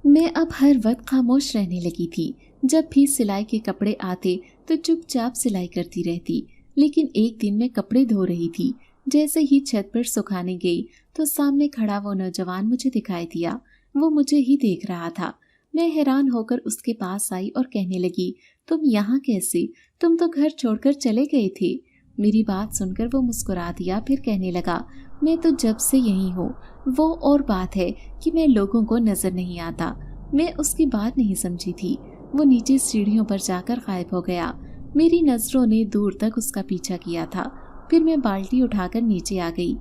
मैं अब हर वक्त खामोश रहने लगी थी। जब भी सिलाई के कपड़े आते तो चुपचाप सिलाई करती रहती। लेकिन एक दिन मैं कपड़े धो रही थी। जैसे ही छत पर सुखाने गई तो सामने खड़ा वो नौजवान मुझे दिखाई दिया। वो मुझे ही देख रहा था। मैं हैरान होकर उसके पास आई और कहने लगी, तुम यहाँ कैसे? तुम तो घर छोड़कर चले गए थे। मेरी बात सुनकर वो मुस्कुरा दिया, फिर कहने लगा, मैं तो जब से यहीं हूँ। वो और बात है कि मैं लोगों को नजर नहीं आता। मैं उसकी बात नहीं समझी थी। वो नीचे सीढ़ियों पर जाकर गायब हो गया। मेरी नजरों ने दूर तक उसका पीछा किया था। फिर मैं बाल्टी उठाकर नीचे आ गई।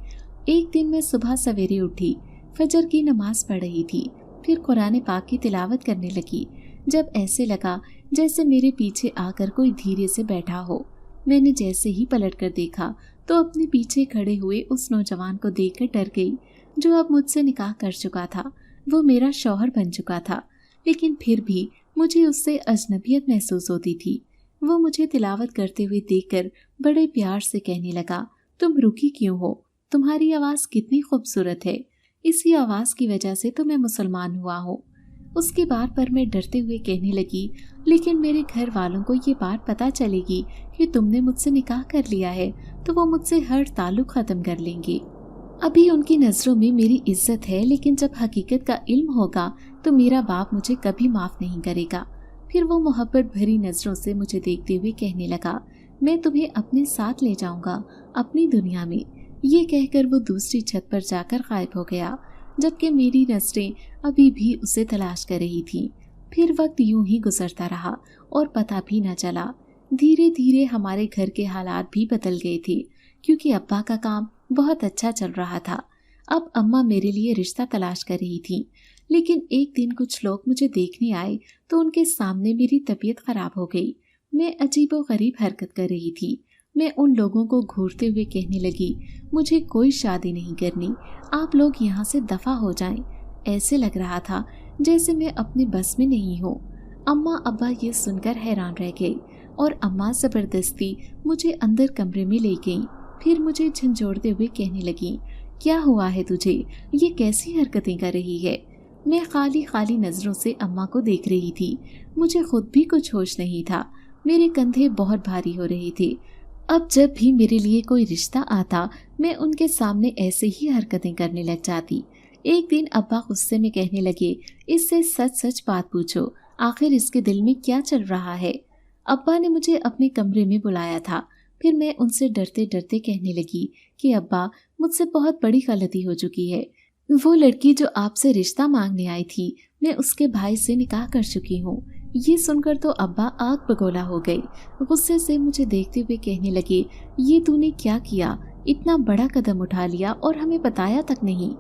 एक दिन मैं सुबह सवेरे उठी, फजर की नमाज पढ़ रही थी, फिर कुरान पाक की तिलावत करने लगी, जब ऐसे लगा जैसे मेरे पीछे आकर कोई धीरे से बैठा हो। मैंने जैसे ही पलट कर देखा तो अपने पीछे खड़े हुए उस नौजवान को देखकर डर गई, जो अब मुझसे निकाह कर चुका था। वो मेरा शौहर बन चुका था, लेकिन फिर भी मुझे उससे अजनबियत महसूस होती थी। वो मुझे तिलावत करते हुए देखकर बड़े प्यार से कहने लगा, तुम रुकी क्यों हो? तुम्हारी आवाज कितनी खूबसूरत है। इसी आवाज की वजह से तो मैं मुसलमान हुआ हूँ। उसकी बात पर मैं डरते हुए कहने लगी, लेकिन मेरे घर वालों को ये बात पता चलेगी कि तुमने मुझसे निकाह कर लिया है तो वो मुझसे हर ताल्लुक खत्म कर लेंगे। अभी उनकी नजरों में मेरी इज्जत है, लेकिन जब हकीकत का इल्म होगा तो मेरा बाप मुझे कभी माफ नहीं करेगा। फिर वो मोहब्बत भरी नजरों से मुझे देखते हुए कहने लगा, मैं तुम्हें अपने साथ ले जाऊंगा अपनी दुनिया में। ये कहकर वो दूसरी छत पर जाकर गायब हो गया, जबकि मेरी नजरें अभी भी उसे तलाश कर रही थी। फिर वक्त यूं ही गुजरता रहा और पता भी न चला। धीरे धीरे हमारे घर के हालात भी बदल गए थे, क्योंकि अब्बा का काम बहुत अच्छा चल रहा था। अब अम्मा मेरे लिए रिश्ता तलाश कर रही थी। लेकिन एक दिन कुछ लोग मुझे देखने आए तो उनके सामने मेरी तबीयत खराब हो गई। मैं अजीबोगरीब हरकत कर रही थी। मैं उन लोगों को घूरते हुए कहने लगी, मुझे कोई शादी नहीं करनी, आप लोग यहाँ से दफा हो जाएं। ऐसे लग रहा था जैसे मैं अपने बस में नहीं हूँ। अम्मा अब्बा ये सुनकर हैरान रह गए और अम्मा जबरदस्ती मुझे अंदर कमरे में ले गईं। फिर मुझे झंझोड़ते हुए कहने लगी, क्या हुआ है तुझे? ये कैसी हरकतें कर रही है? मैं खाली खाली नजरों से अम्मा को देख रही थी। मुझे खुद भी कुछ होश नहीं था। मेरे कंधे बहुत भारी हो रहे थे। अब जब भी मेरे लिए कोई रिश्ता आता मैं उनके सामने ऐसे ही हरकतें करने लग जाती। एक दिन अब्बा गुस्से में कहने लगे, इससे सच सच बात पूछो, आखिर इसके दिल में क्या चल रहा है? अब्बा ने मुझे अपने कमरे में बुलाया था। फिर मैं उनसे डरते डरते कहने लगी कि अब्बा, मुझसे बहुत बड़ी गलती हो चुकी है। वो लड़की जो आपसे रिश्ता मांगने आई थी, मैं उसके भाई से निकाह कर चुकी हूँ। ये सुनकर तो अब्बा आग बगोला हो गए। गुस्से से मुझे देखते हुए कहने लगे, ये तूने क्या किया? इतना बड़ा कदम उठा लिया और हमें बताया तक नहीं।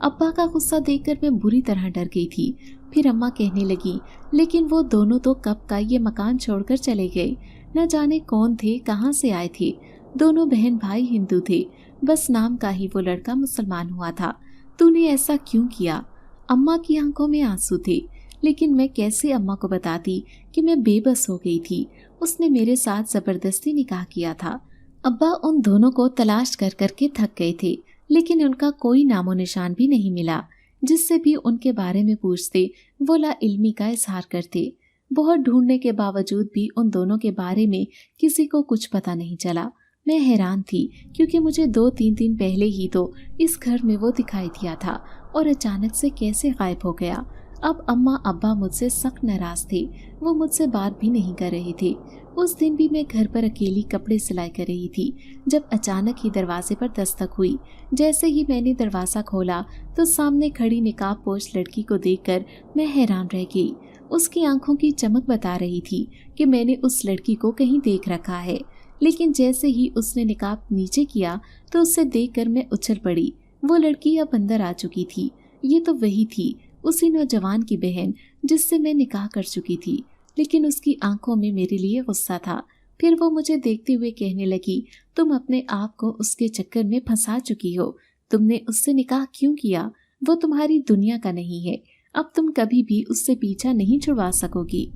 अब्बा का गुस्सा देखकर मैं बुरी तरह डर गई थी। फिर अम्मा कहने लगी, लेकिन वो दोनों तो कब का ये मकान छोड़कर चले गए। न जाने कौन थे, कहाँ से आए थे। दोनों बहन भाई हिंदू थे, बस नाम का ही वो लड़का मुसलमान हुआ था। तूने ऐसा क्यों किया? अम्मा की आंखों में आंसू थे, लेकिन मैं कैसे अम्मा को बताती कि मैं बेबस हो गई थी। उसने मेरे साथ जबरदस्ती निकाह किया था। अब्बा उन दोनों को तलाश कर करके थक गए थे, लेकिन उनका कोई नामो निशान भी नहीं मिला। जिससे भी उनके बारे में पूछते वो ला इल्मी का इजहार करते। बहुत ढूंढने के बावजूद भी उन दोनों के बारे में किसी को कुछ पता नहीं चला। मैं हैरान थी क्योंकि मुझे 2-3 दिन पहले ही तो इस घर में वो दिखाई दिया था और अचानक से कैसे गायब हो गया। अब अम्मा अब्बा मुझसे सख्त नाराज थे, वो मुझसे बात भी नहीं कर रहे थे। उस दिन भी मैं घर पर अकेली कपड़े सिलाई कर रही थी जब अचानक ही दरवाजे पर दस्तक हुई। जैसे ही मैंने दरवाज़ा खोला तो सामने खड़ी निकाब पोश लड़की को देखकर मैं हैरान रह गई। उसकी आंखों की चमक बता रही थी कि मैंने उस लड़की को कहीं देख रखा है, लेकिन जैसे ही उसने निकाब नीचे किया तो उसे देखकर मैं उछल पड़ी। वो लड़की अब अंदर आ चुकी थी। ये तो वही थी, उसी नौजवान की बहन जिससे मैं निकाह कर चुकी थी, लेकिन उसकी आंखों में मेरे लिए गुस्सा था। फिर वो मुझे देखते हुए कहने लगी, तुम अपने आप को उसके चक्कर में फंसा चुकी हो। तुमने उससे निकाह क्यों किया? वो तुम्हारी दुनिया का नहीं है। अब तुम कभी भी उससे पीछा नहीं छुड़वा सकोगी।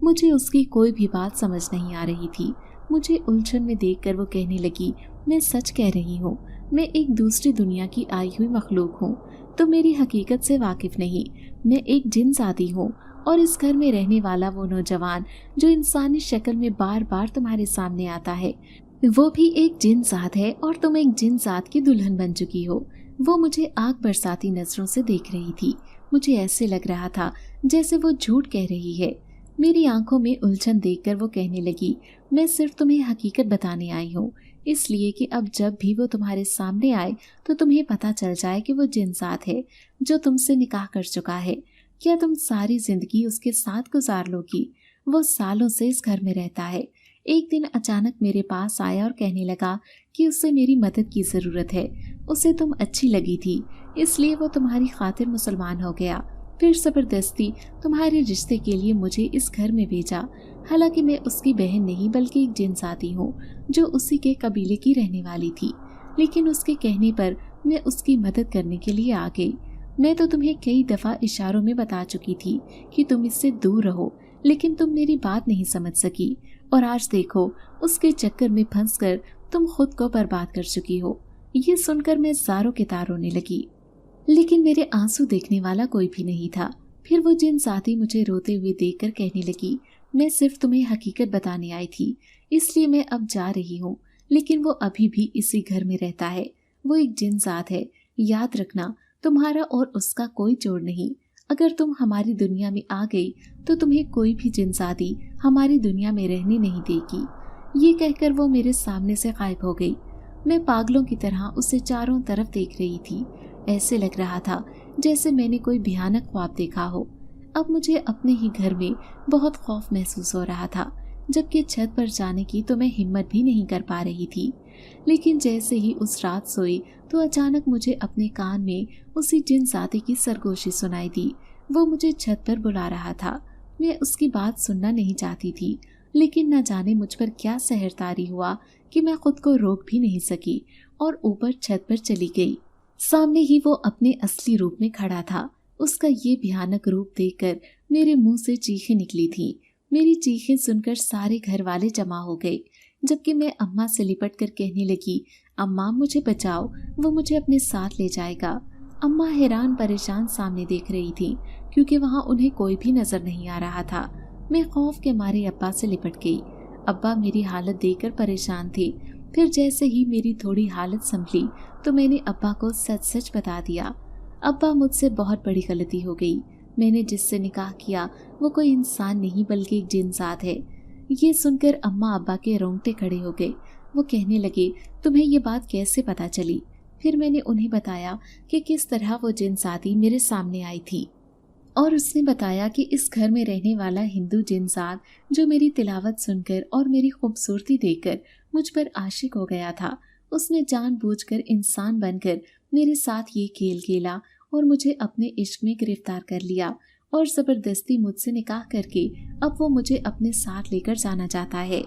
मुझे उसकी कोई भी बात समझ नहीं आ रही थी। मुझे उलझन में देखकर वो कहने लगी, मैं सच कह रही हूँ, मैं एक दूसरी दुनिया की आई हुई मखलूक हूँ। तुम मेरी हकीकत से वाकिफ नहीं। मैं एक जिन्नज़ादी हूँ और इस घर में रहने वाला वो नौजवान जो इंसानी शक्ल में बार बार तुम्हारे सामने आता है, वो भी एक जिन्नज़ात है और तुम एक जिन्नज़ात की दुल्हन बन चुकी हो। वो मुझे आग बरसाती नजरों से देख रही थी। मुझे ऐसे लग रहा था जैसे वो झूठ कह रही है। मेरी आंखों में उलझन देखकर वो कहने लगी, मैं सिर्फ तुम्हें हकीकत बताने आई हूँ, इसलिए कि अब जब भी वो तुम्हारे सामने आए तो तुम्हें पता चल जाए कि वो जिन्नज़ात है जो तुमसे निकाह कर चुका है। क्या तुम सारी जिंदगी उसके साथ गुजार लोगी? वो सालों से इस घर में रहता है। एक दिन अचानक मेरे पास आया और कहने लगा कि उसे मेरी मदद की ज़रूरत है। उसे तुम अच्छी लगी थी, इसलिए वो तुम्हारी खातिर मुसलमान हो गया। फिर ज़बरदस्ती तुम्हारे रिश्ते के लिए मुझे इस घर में भेजा। हालांकि मैं उसकी बहन नहीं बल्कि एक जिन्नज़ाती हूँ जो उसी के कबीले की रहने वाली थी, लेकिन उसके कहने पर मैं उसकी मदद करने के लिए आ गई। मैं तो तुम्हें कई दफ़ा इशारों में बता चुकी थी कि तुम इससे दूर रहो, लेकिन तुम मेरी बात नहीं समझ सकी और आज देखो उसके चक्कर में फंसकर तुम खुद को बर्बाद कर चुकी हो। ये सुनकर मैं ज़ारों के तार रोने लगी, लेकिन मेरे आंसू देखने वाला कोई भी नहीं था। फिर वो जिन्नज़ाती मुझे रोते हुए देखकर कहने लगी, मैं सिर्फ तुम्हें हकीकत बताने आई थी, इसलिए मैं अब जा रही हूँ, लेकिन वो अभी भी इसी घर में रहता है। वो एक जिन्नज़ात है, याद रखना, तुम्हारा और उसका कोई जोड़ नहीं। अगर तुम हमारी दुनिया में आ गई तो तुम्हें कोई भी जिन्नज़ाती हमारी दुनिया में रहने नहीं देगी। ये कहकर वो मेरे सामने से गायब हो गई। मैं पागलों की तरह उसे चारों तरफ देख रही थी। ऐसे लग रहा था जैसे मैंने कोई भयानक ख्वाब देखा हो। अब मुझे अपने ही घर में बहुत खौफ महसूस हो रहा था, जबकि छत पर जाने की तो मैं हिम्मत भी नहीं कर पा रही थी। लेकिन जैसे ही उस रात सोई तो अचानक मुझे अपने कान में उसी जिन्नज़ाती की सरगोशी सुनाई दी। वो मुझे छत पर बुला रहा था। मैं उसकी बात सुनना नहीं चाहती थी, लेकिन न जाने मुझ पर क्या सहरतारी हुआ कि मैं खुद को रोक भी नहीं सकी और ऊपर छत पर चली गई। सामने ही वो अपने असली रूप में खड़ा था। उसका ये भयानक रूप देखकर मेरे मुंह से चीखें निकली थी। मेरी चीखें सुनकर सारे घर वाले जमा हो गए, जबकि मैं अम्मा से लिपट कर कहने लगी, अम्मा मुझे बचाओ, वो मुझे अपने साथ ले जाएगा। अम्मा हैरान परेशान सामने देख रही थी क्योंकि वहाँ उन्हें कोई भी नजर नहीं आ रहा था। मैं खौफ के मारे अब्बा से लिपट गई। अब्बा मेरी हालत देखकर परेशान थे। फिर जैसे ही मेरी थोड़ी हालत संभली तो मैंने अब्बा को सच सच बता दिया। अब्बा, मुझसे बहुत बड़ी गलती हो गई। मैंने जिससे निकाह किया वो कोई इंसान नहीं बल्कि एक जिन्नज़ात है। ये सुनकर अम्मा अब्बा के रोंगटे खड़े हो गए। वो कहने लगे, तुम्हें ये बात कैसे पता चली? फिर मैंने उन्हें बताया कि किस तरह वो जिन्नज़ाती मेरे सामने आई थी, और उसने बताया कि इस घर में रहने वाला हिंदू जिन्नज़ात जो मेरी तिलावत सुनकर और मेरी खूबसूरती देखकर मुझ पर आशिक हो गया था, उसने जानबूझकर इंसान बनकर मेरे साथ ये खेल खेला और मुझे अपने इश्क में गिरफ्तार कर लिया और ज़बरदस्ती मुझसे निकाह करके अब वो मुझे अपने साथ लेकर जाना चाहता है।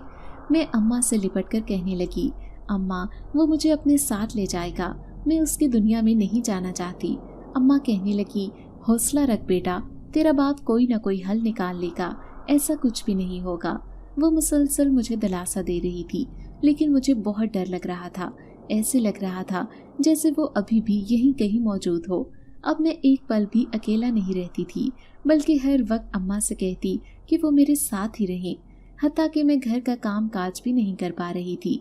मैं अम्मा से लिपट कर कहने लगी, अम्मा वो मुझे अपने साथ ले जाएगा, मैं उसकी दुनिया में नहीं जाना चाहती। अम्मा कहने लगी, हौसला रख बेटा, तेरा बाप कोई ना कोई हल निकाल लेगा, ऐसा कुछ भी नहीं होगा। वो मुसलसल मुझे दिलासा दे रही थी, लेकिन मुझे बहुत डर लग रहा था। ऐसे लग रहा था जैसे वो अभी भी यहीं कहीं मौजूद हो। अब मैं एक पल भी अकेला नहीं रहती थी, बल्कि हर वक्त अम्मा से कहती कि वो मेरे साथ ही रहें, हत्ता कि मैं घर का काम काज भी नहीं कर पा रही थी।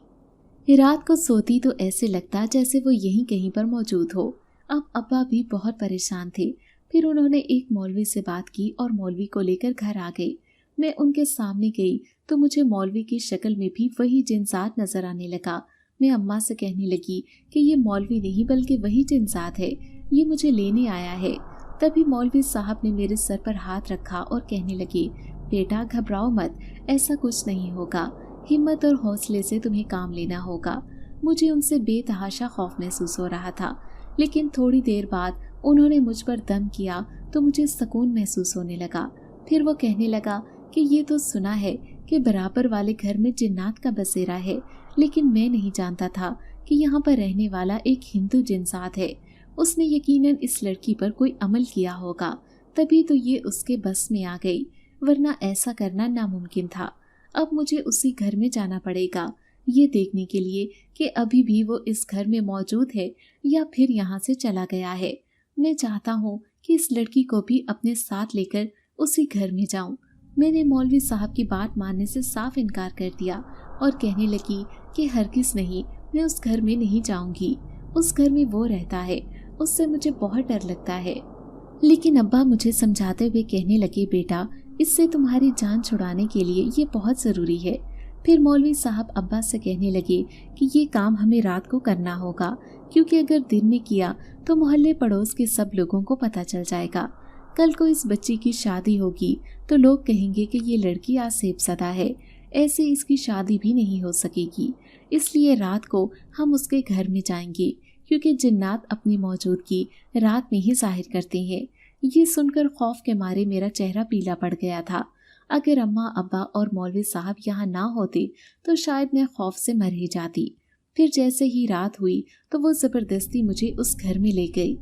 रात को सोती तो ऐसे लगता जैसे वो यहीं कहीं पर मौजूद हो। अब अब्बा भी बहुत परेशान थे। फिर उन्होंने एक मौलवी से बात की और मौलवी को लेकर घर आ गई। मैं उनके सामने गई तो मुझे मौलवी की शक्ल में भी वही जिन्सात नजर आने लगा। मैं अम्मा से कहने लगी कि ये मौलवी नहीं बल्कि वही जिन्सात है, ये मुझे लेने आया है। तभी मौलवी साहब ने मेरे सर पर हाथ रखा और कहने लगे, बेटा घबराओ मत, ऐसा कुछ नहीं होगा, हिम्मत और हौसले से तुम्हें काम लेना होगा। मुझे उनसे बेतहाशा खौफ महसूस हो रहा था, लेकिन थोड़ी देर बाद उन्होंने मुझ पर दम किया तो मुझे सुकून महसूस होने लगा। फिर वो कहने लगा कि ये तो सुना है कि बराबर वाले घर में जिन्नात का बसेरा है, लेकिन मैं नहीं जानता था कि यहाँ पर रहने वाला एक हिंदू जिन्सात है। उसने यकीनन इस लड़की पर कोई अमल किया होगा, तभी तो ये उसके बस में आ गई, वरना ऐसा करना नामुमकिन था। अब मुझे उसी घर में जाना पड़ेगा, ये देखने के लिए कि अभी भी वो इस घर में मौजूद है या फिर यहाँ से चला गया है। मैं चाहता हूँ कि इस लड़की को भी अपने साथ लेकर उसी घर में जाऊं। मैंने मौलवी साहब की बात मानने से साफ इनकार कर दिया और कहने लगी कि हरगिज नहीं, मैं उस घर में नहीं जाऊंगी। उस घर में वो रहता है, उससे मुझे बहुत डर लगता है। लेकिन अब्बा मुझे समझाते हुए कहने लगे, बेटा इससे तुम्हारी जान छुड़ाने के लिए ये बहुत ज़रूरी है। फिर मौलवी साहब अब्बा से कहने लगे कि ये काम हमें रात को करना होगा, क्योंकि अगर दिन में किया तो मोहल्ले पड़ोस के सब लोगों को पता चल जाएगा। कल को इस बच्ची की शादी होगी तो लोग कहेंगे कि ये लड़की आसेब ज़दा है, ऐसे इसकी शादी भी नहीं हो सकेगी। इसलिए रात को हम उसके घर में जाएंगे, क्योंकि जिन्नात अपनी मौजूदगी रात में ही जाहिर करते हैं। ये सुनकर खौफ के मारे मेरा चेहरा पीला पड़ गया था। अगर अम्मा अब्बा और मौलवी साहब यहाँ ना होते तो शायद मैं खौफ से मर ही जाती। फिर जैसे ही रात हुई तो वो ज़बरदस्ती मुझे उस घर में ले गई।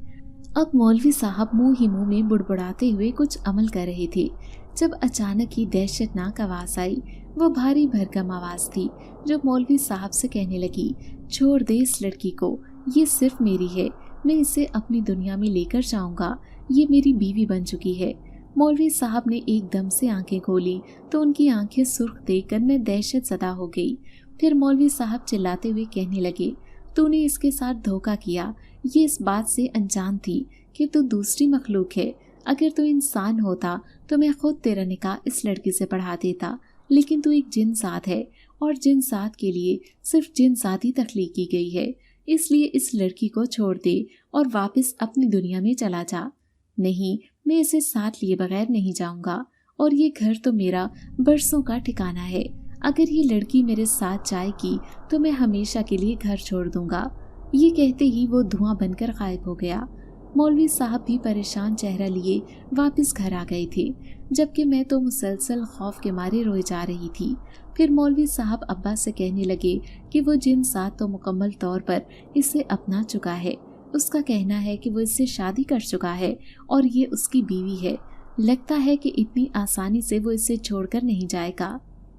अब मौलवी साहब मुंह ही मुंह में बुड़बुड़ाते हुए कुछ अमल कर रहे थे, जब अचानक ही दहशतनाक आवाज़ आई। वो भारी भरकम आवाज़ थी जो मौलवी साहब से कहने लगी, छोड़ दे इस लड़की को, ये सिर्फ मेरी है, मैं इसे अपनी दुनिया में लेकर जाऊंगा, ये मेरी बीवी बन चुकी है। मौलवी साहब ने एकदम से आंखें खोली तो उनकी आंखें सुर्ख देखकर मैं दहशत ज़दा हो गई। फिर मौलवी साहब चिल्लाते हुए कहने लगे, तूने इसके साथ धोखा किया, ये इस बात से अनजान थी कि तू दूसरी मखलूक है। अगर तू इंसान होता तो मैं खुद तेरा निकाह इस लड़की से पढ़ा देता, लेकिन तू एक जिन्सात है और जिन्सात के लिए सिर्फ जिन्सात ही तख्लीक की गई है। इसलिए इस लड़की को छोड़ दे और वापस अपनी दुनिया में चला जा। नहीं, मैं इसे साथ लिए बगैर नहीं जाऊंगा, और ये घर तो मेरा बरसों का ठिकाना है। अगर ये लड़की मेरे साथ जाएगी तो मैं हमेशा के लिए घर छोड़ दूंगा। ये कहते ही वो धुआं बनकर गायब हो गया। मौलवी साहब भी परेशान चेहरा लिए वापस घर आ गए थे, जबकि मैं तो मुसलसल खौफ के मारे रोए जा रही थी। फिर मौलवी साहब अब्बा से कहने लगे कि वो जिन्सात तो मुकम्मल तौर पर इसे अपना चुका है। उसका कहना है कि वो इससे शादी कर चुका है और ये उसकी बीवी है। लगता है कि इतनी आसानी से वो इसे छोड़कर नहीं जाएगा।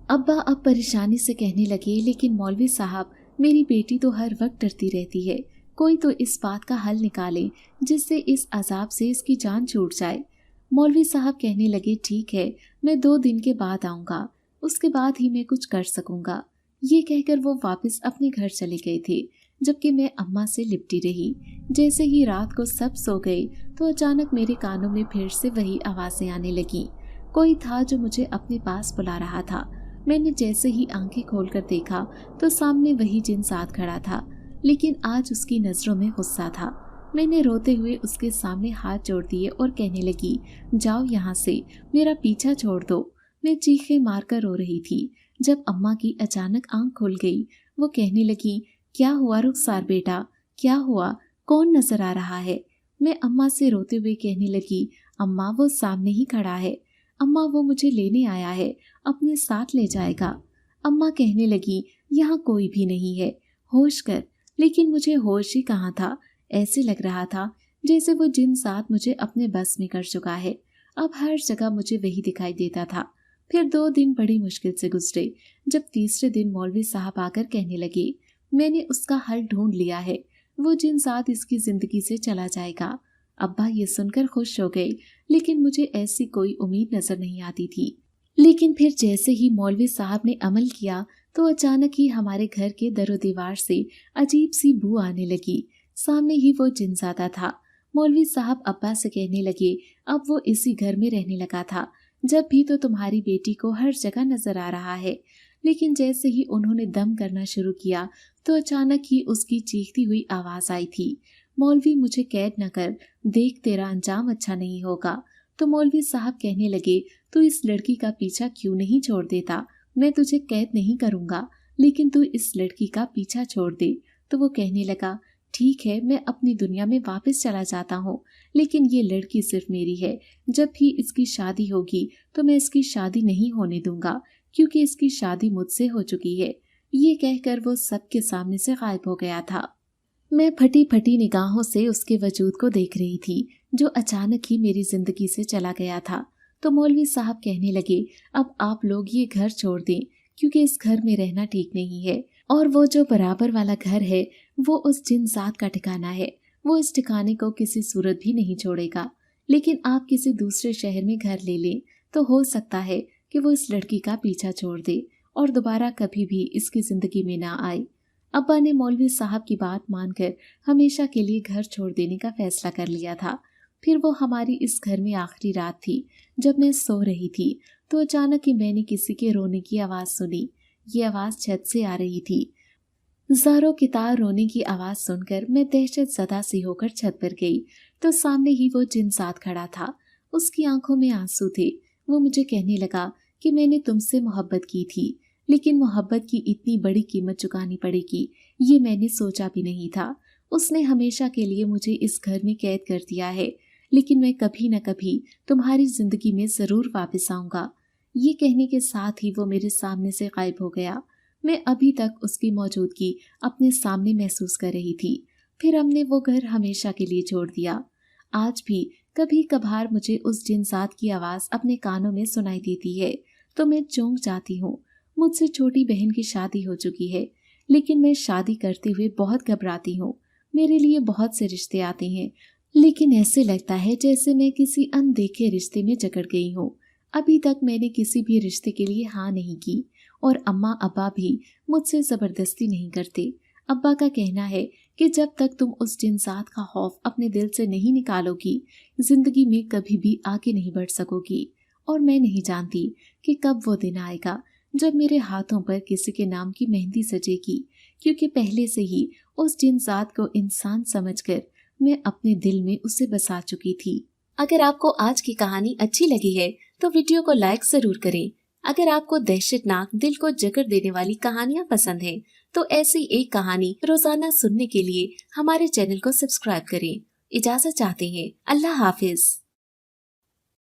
अब्बा अब परेशानी से कहने लगे, लेकिन मौलवी साहब, मेरी बेटी तो हर वक्त डरती रहती है, कोई तो इस बात का हल निकाले जिससे इस अजाब से इसकी जान छूट जाए। मौलवी साहब कहने लगे, ठीक है, मैं 2 दिन के बाद आऊँगा, उसके बाद ही मैं कुछ कर सकूँगा। ये कहकर वो वापस अपने घर चले गए थे, जबकि मैं अम्मा से लिपटी रही। जैसे ही रात को सब सो गए तो अचानक मेरे कानों में फिर से वही आवाज़ें आने लगीं। कोई था जो मुझे अपने पास बुला रहा था। मैंने जैसे ही आंखें खोलकर देखा तो सामने वही जिन्सात खड़ा था, लेकिन आज उसकी नज़रों में गुस्सा था। मैंने रोते हुए उसके सामने हाथ जोड़ दिए और कहने लगी, जाओ यहाँ से, मेरा पीछा छोड़ दो। मैं चीखें मारकर रो रही थी जब अम्मा की अचानक आंख खुल गई। वो कहने लगी, क्या हुआ रुखसार बेटा, क्या हुआ, कौन नजर आ रहा है? मैं अम्मा से रोते हुए कहने लगी, अम्मा वो सामने ही खड़ा है, अम्मा वो मुझे लेने आया है, अपने साथ ले जाएगा। अम्मा कहने लगी, यहाँ कोई भी नहीं है, होश कर। लेकिन मुझे होश ही कहाँ था। ऐसे लग रहा था जैसे वो जिन्सात मुझे अपने बस में कर चुका है। अब हर जगह मुझे वही दिखाई देता था। फिर 2 दिन बड़ी मुश्किल से गुजरे, जब तीसरे दिन मौलवी साहब आकर कहने लगे, मैंने उसका हल ढूंढ लिया है, वो जिन्सात इसकी जिंदगी से चला जाएगा। अब्बा ये सुनकर खुश हो गए, लेकिन मुझे ऐसी कोई उम्मीद नजर नहीं आती थी। लेकिन फिर जैसे ही मौलवी साहब ने अमल किया तो अचानक ही हमारे घर के दरो दीवार से अजीब सी बू आने लगी। सामने ही वो जिनज़ादा था। मौलवी साहब अब्बा से कहने लगे, अब वो इसी घर में रहने लगा था, जब भी तो तुम्हारी बेटी को हर जगह नजर आ रहा है। लेकिन जैसे ही उन्होंने दम करना शुरू किया तो अचानक ही उसकी चीखती हुई आवाज आई थी, मौलवी मुझे कैद न कर, देख तेरा अंजाम अच्छा नहीं होगा। तो मौलवी साहब कहने लगे, तू इस लड़की का पीछा क्यों नहीं छोड़ देता? मैं तुझे कैद नहीं करूंगा, लेकिन तू इस लड़की का पीछा छोड़ दे। तो वो कहने लगा, ठीक है, मैं अपनी दुनिया में वापस चला जाता हूँ, लेकिन ये लड़की सिर्फ मेरी है। जब भी इसकी शादी होगी तो मैं इसकी शादी नहीं होने दूंगा, क्योंकि इसकी शादी मुझसे हो चुकी है। ये कहकर वो सबके सामने से गायब हो गया था। मैं फटी फटी निगाहों से उसके वजूद को देख रही थी, जो अचानक ही मेरी जिंदगी से चला गया था। तो मौलवी साहब कहने लगे, अब आप लोग ये घर छोड़ दें, क्योंकि इस घर में रहना ठीक नहीं है, और वो जो बराबर वाला घर है वो उस जिनजात का ठिकाना है। वो इस ठिकाने को किसी सूरत भी नहीं छोड़ेगा। लेकिन आप किसी दूसरे शहर में घर ले लें तो हो सकता है कि वो इस लड़की का पीछा छोड़ दे और दोबारा कभी भी इसकी जिंदगी में ना आए। अब्बा ने मौलवी साहब की बात मानकर हमेशा के लिए घर छोड़ देने का फैसला कर लिया था। फिर वो हमारी इस घर में आखिरी रात थी। जब मैं सो रही थी तो अचानक ही मैंने किसी के रोने की आवाज सुनी। ये आवाज छत से आ रही थी। ज़ारों की तार रोने की आवाज सुनकर मैं दहशत ज़दा सी होकर छत पर गई तो सामने ही वो जिनसात खड़ा था। उसकी आंखों में आंसू थे। वो मुझे कहने लगा कि मैंने तुमसे मोहब्बत की थी, लेकिन मोहब्बत की इतनी बड़ी कीमत चुकानी पड़ेगी, ये मैंने सोचा भी नहीं था। उसने हमेशा के लिए मुझे इस घर में कैद कर दिया है, लेकिन मैं कभी न कभी तुम्हारी जिंदगी में जरूर वापस आऊंगा। ये कहने के साथ ही वो मेरे सामने से गायब हो गया। मैं अभी तक उसकी मौजूदगी अपने सामने महसूस कर रही थी। फिर हमने वो घर हमेशा के लिए छोड़ दिया। आज भी कभी कभार मुझे उस जिनसात की आवाज अपने कानों में सुनाई देती है तो मैं चौंक जाती हूँ। मुझसे छोटी बहन की शादी हो चुकी है, लेकिन मैं शादी करते हुए बहुत घबराती हूँ। मेरे लिए बहुत से रिश्ते आते हैं, लेकिन ऐसे लगता है जैसे मैं किसी अनदेखे रिश्ते में जकड़ गई हूँ। अभी तक मैंने किसी भी रिश्ते के लिए हाँ नहीं की, और अम्मा अब्बा भी मुझसे जबरदस्ती नहीं करते। अब्बा का कहना है कि जब तक तुम उस जिनसात का खौफ अपने दिल से नहीं निकालोगी, जिंदगी में कभी भी आगे नहीं बढ़ सकोगी। और मैं नहीं जानती कि कब वो दिन आएगा जब मेरे हाथों पर किसी के नाम की मेहंदी सजेगी, क्योंकि पहले से ही उस जिनसात को इंसान समझकर मैं अपने दिल में उसे बसा चुकी थी। अगर आपको आज की कहानी अच्छी लगी है तो वीडियो को लाइक जरूर करें। अगर आपको दहशतनाक, दिल को जकड़ देने वाली कहानियाँ पसंद हैं, तो ऐसी एक कहानी रोजाना सुनने के लिए हमारे चैनल को सब्सक्राइब करें। इजाजत चाहते हैं। अल्लाह हाफिज।